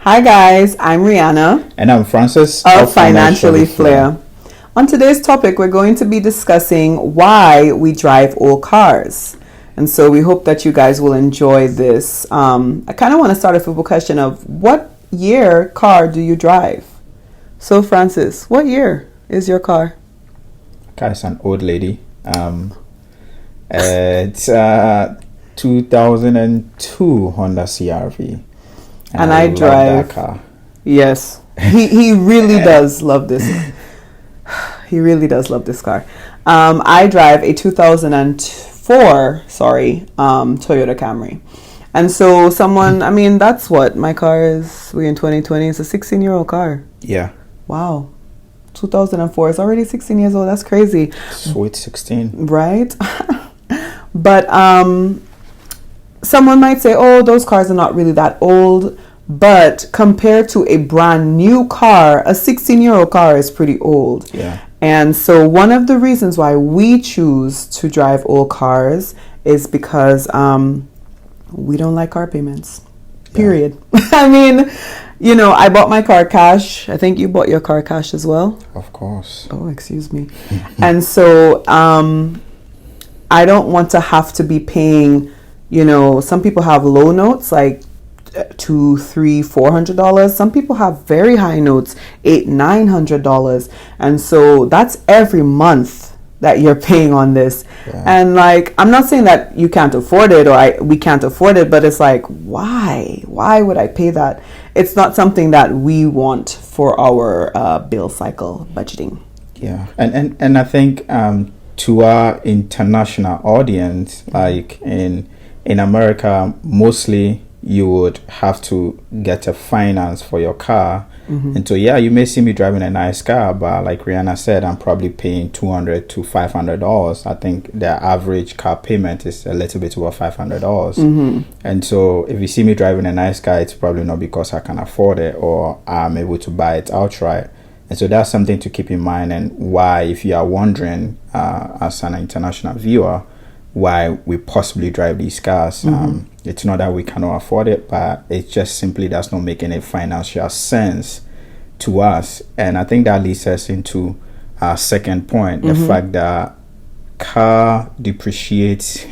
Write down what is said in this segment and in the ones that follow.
Hi guys, I'm Rihanna And I'm Francis of Financially Flair. On today's topic, we're going to be discussing why we drive old cars. And so we hope that you guys will enjoy this. I kind of want to start off with a question of what year car do you drive? So Francis, what year is your car? It's an old lady. It's 2002 Honda CRV. And I drive that car. Yes. He really does love this. He really does love this car. I drive a 2004, Toyota Camry. And so that's what my car is. We're in 2020. It's a 16-year-old car. Yeah. Wow. 2004. It's already 16 years old. That's crazy. Sweet 16. Right? But someone might say, oh, those cars are not really that old. But compared to a brand new car, a 16-year-old car is pretty old. Yeah. And so one of the reasons why we choose to drive old cars is because we don't like car payments. Period. Yeah. I bought my car cash. I think you bought your car cash as well. Of course. Oh, excuse me. And so I don't want to have to be paying, some people have low notes like $200, $300, $400. Some people have very high notes, $800, $900. And so that's every month that you're paying on this. Yeah. And I'm not saying that you can't afford it or we can't afford it, but it's like, why would I pay that? It's not something that we want for our bill cycle budgeting. Yeah. And I think to our international audience, like in America, mostly you would have to get a finance for your car. Mm-hmm. And so, you may see me driving a nice car, but like Rihanna said, I'm probably paying $200 to $500. I think the average car payment is a little bit over $500. Mm-hmm. And so if you see me driving a nice car, it's probably not because I can afford it or I'm able to buy it outright. And so that's something to keep in mind, and why, if you are wondering as an international viewer, why we possibly drive these cars. Mm-hmm. It's not that we cannot afford it, but it just simply does not make any financial sense to us. And I think that leads us into our second point, mm-hmm. the fact that car depreciates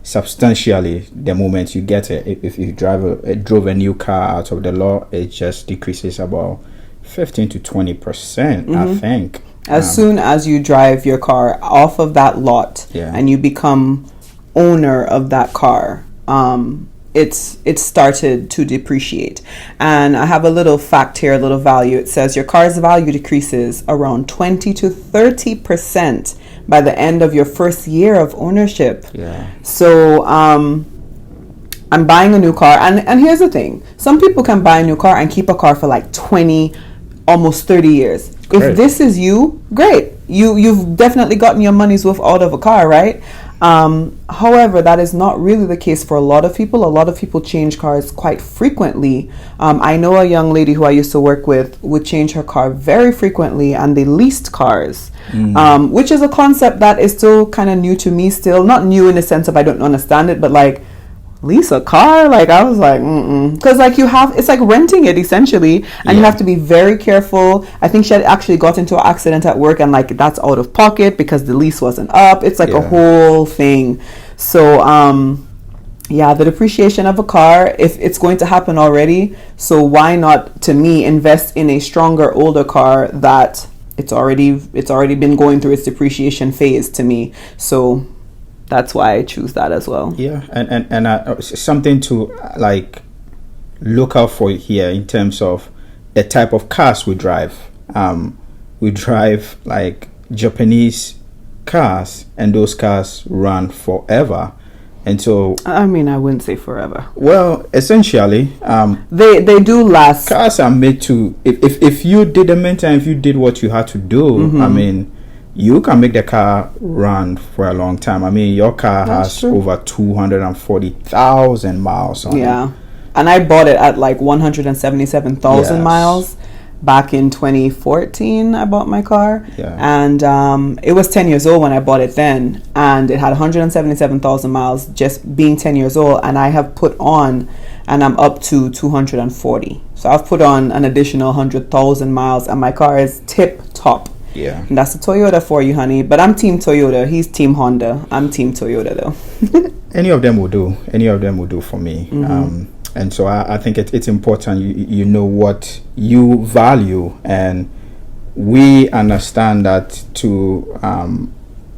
substantially the moment you get it. If you drove a new car out of the lot, it just decreases about 15 to 20%, mm-hmm. I think. As soon as you drive your car off of that lot and you become owner of that car, it's started to depreciate. And I have a little fact here, a little value. It says your car's value decreases around 20 to 30% by the end of your first year of ownership. Yeah. So I'm buying a new car, and here's the thing. Some people can buy a new car and keep a car for like 20, almost 30 years. Great. If this is you, great. You've definitely gotten your money's worth out of a car, right? However, that is not really the case for a lot of people. A lot of people change cars quite frequently. I know a young lady who I used to work with would change her car very frequently, and they leased cars, which is a concept that is still kind of new to me still. Not new in the sense of I don't understand it, but lease a car? I was like, because it's like renting it essentially, and you have to be very careful. I think she had actually got into an accident at work, and that's out of pocket because the lease wasn't up. It's a whole thing. So the depreciation of a car, if it's going to happen already, so why not, to me, invest in a stronger, older car that it's already been going through its depreciation phase, to me. So that's why I choose that as well. Yeah, and something to look out for here in terms of the type of cars we drive. We drive Japanese cars, and those cars run forever. And so I wouldn't say forever. Well, essentially, they do last. Cars are made to, if you did the maintenance, if you did what you had to do, mm-hmm. You can make the car run for a long time. Your car has over 240,000 miles on it. Yeah. And I bought it at 177,000 miles. Back in 2014, I bought my car. Yeah. And it was 10 years old when I bought it then. And it had 177,000 miles just being 10 years old. And I have put on and I'm up to 240. So I've put on an additional 100,000 miles, and my car is tip top. Yeah. And that's a Toyota for you, honey. But I'm Team Toyota. He's Team Honda. I'm Team Toyota, though. Any of them will do. Any of them will do for me. And so I think it's important you know what you value, and we understand that to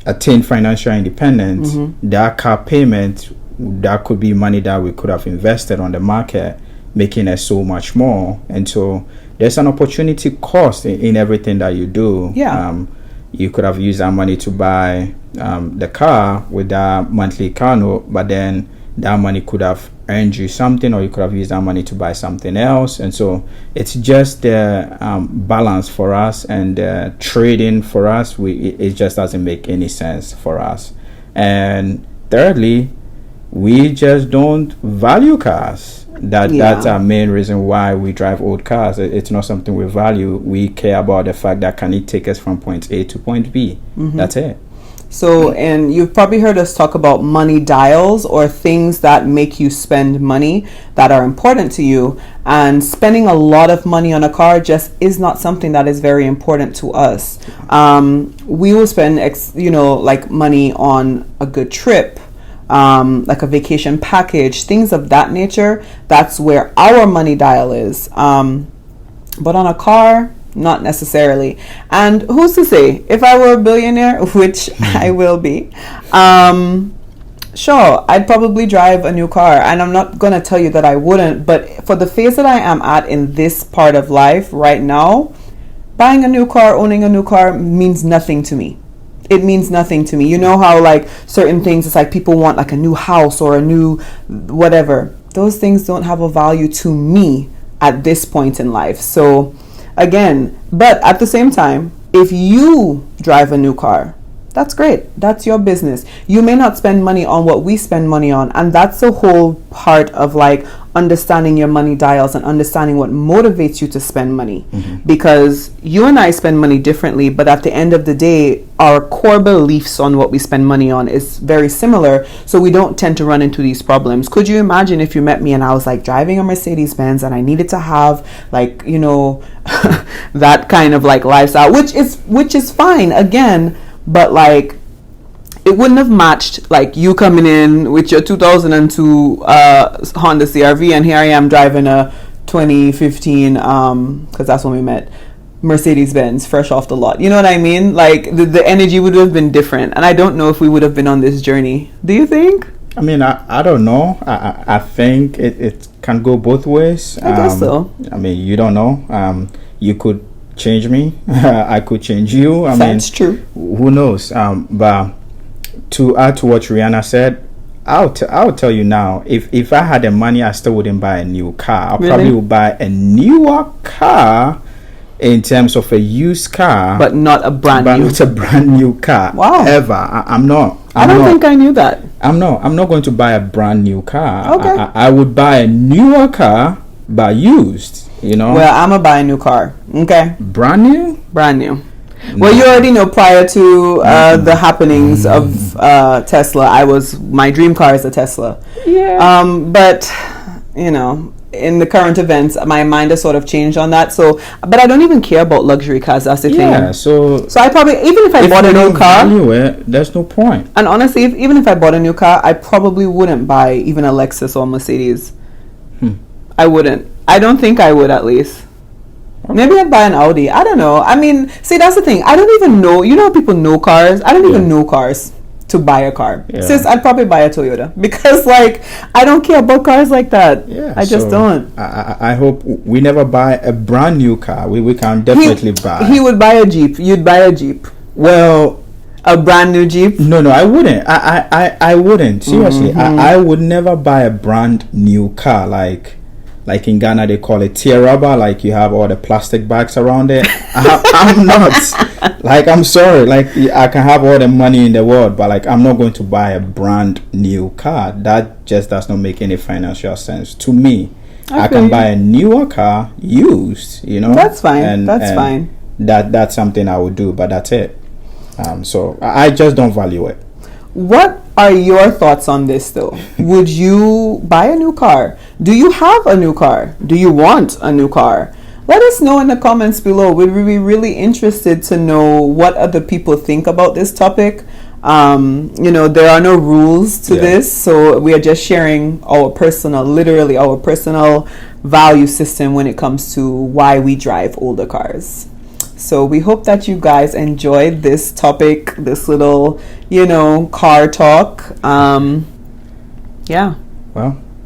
attain financial independence, that car payment, that could be money that we could have invested on the market, making us so much more. And so there's an opportunity cost in everything that you do. Yeah. You could have used that money to buy the car with that monthly car note, but then that money could have earned you something, or you could have used that money to buy something else. And so it's just the balance for us, and trading for us, it just doesn't make any sense for us. And thirdly, we just don't value cars. That's our main reason why we drive old cars. It's not something we value. We care about the fact that can it take us from point A to point B. That's it. So, and you've probably heard us talk about money dials, or things that make you spend money that are important to you. And spending a lot of money on a car just is not something that is very important to us. We will spend, like money on a good trip, like a vacation package, things of that nature. That's where our money dial is. But on a car, not necessarily. And who's to say, if I were a billionaire, which I will be, sure, I'd probably drive a new car. And I'm not going to tell you that I wouldn't, but for the phase that I am at in this part of life right now, buying a new car, owning a new car means nothing to me. It means nothing to me. You know how like certain things, it's like people want like a new house or a new whatever. Those things don't have a value to me at this point in life. So again, but at the same time, if you drive a new car, that's great. That's your business. You may not spend money on what we spend money on. And that's the whole part of like understanding your money dials and understanding what motivates you to spend money. Because you and I spend money differently, but at the end of the day, our core beliefs on what we spend money on is very similar. So we don't tend to run into these problems. Could you imagine if you met me and I was like driving a Mercedes Benz and I needed to have like, that kind of like lifestyle, which is fine again. But like, it wouldn't have matched like you coming in with your 2002 Honda CRV, and here I am driving a 2015 because that's when we met, Mercedes Benz, fresh off the lot. You know what I mean? Like the energy would have been different, and I don't know if we would have been on this journey. Do you think? I mean, I don't know. I think it can go both ways. I guess so. I mean, you don't know. You could change me. I could change you. That's true. Who knows? But to add to what Rihanna said, I'll tell you now, if I had the money, I still wouldn't buy a new car. I probably would buy a newer car in terms of a used car, but not a brand new car. Wow. Ever. I'm not. I don't think I knew that. I'm not going to buy a brand new car. Okay. I would buy a newer car, but used. Well, I'm gonna buy a new car. Okay. Brand new. No. Well, you already know, prior to the happenings of Tesla, my dream car is a Tesla. Yeah. But in the current events, my mind has sort of changed on that. So, but I don't even care about luxury cars. That's the thing. Yeah. So I probably, even if I bought a new car, there's no point. And honestly, even if I bought a new car, I probably wouldn't buy even a Lexus or Mercedes. I wouldn't. I don't think I would, at least. Okay. Maybe I'd buy an Audi. I don't know. I mean, see, that's the thing. I don't even know. You know how people know cars? I don't even know cars to buy a car. Yeah. Sis, I'd probably buy a Toyota. Because, like, I don't care about cars like that. Yeah, I just don't. I hope we never buy a brand new car. We can definitely buy. He would buy a Jeep. You'd buy a Jeep. Well, a brand new Jeep? No, I wouldn't. I wouldn't. Seriously. I would never buy a brand new car. Like in Ghana, they call it tear rubber. Like you have all the plastic bags around it. I'm not. Like, I'm sorry. Like, I can have all the money in the world, but like, I'm not going to buy a brand new car. That just does not make any financial sense to me. I can buy a newer car used. That's fine. That's fine. That's something I would do, but that's it. So I just don't value it. What are your thoughts on this though? Would you buy a new car? Do you have a new car? Do you want a new car? Let us know in the comments below. We'd be really interested to know what other people think about this topic. There are no rules to this, so we are just sharing literally our personal value system when it comes to why we drive older cars. So we hope that you guys enjoyed this topic, this little, car talk. Well,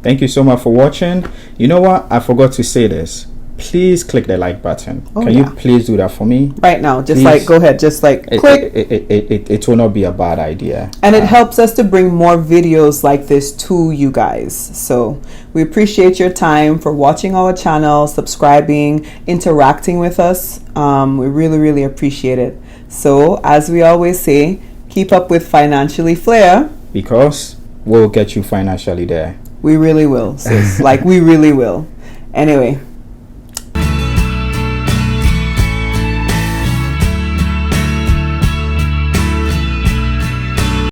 thank you so much for watching. You know what? I forgot to say this. Please click the like button. Can you please do that for me? Right now. Go ahead. Click. It will not be a bad idea. And it helps us to bring more videos like this to you guys. So we appreciate your time for watching our channel, subscribing, interacting with us. We really, really appreciate it. So as we always say, keep up with Financially Flair. Because we'll get you financially there. We really will, sis. We really will. Anyway.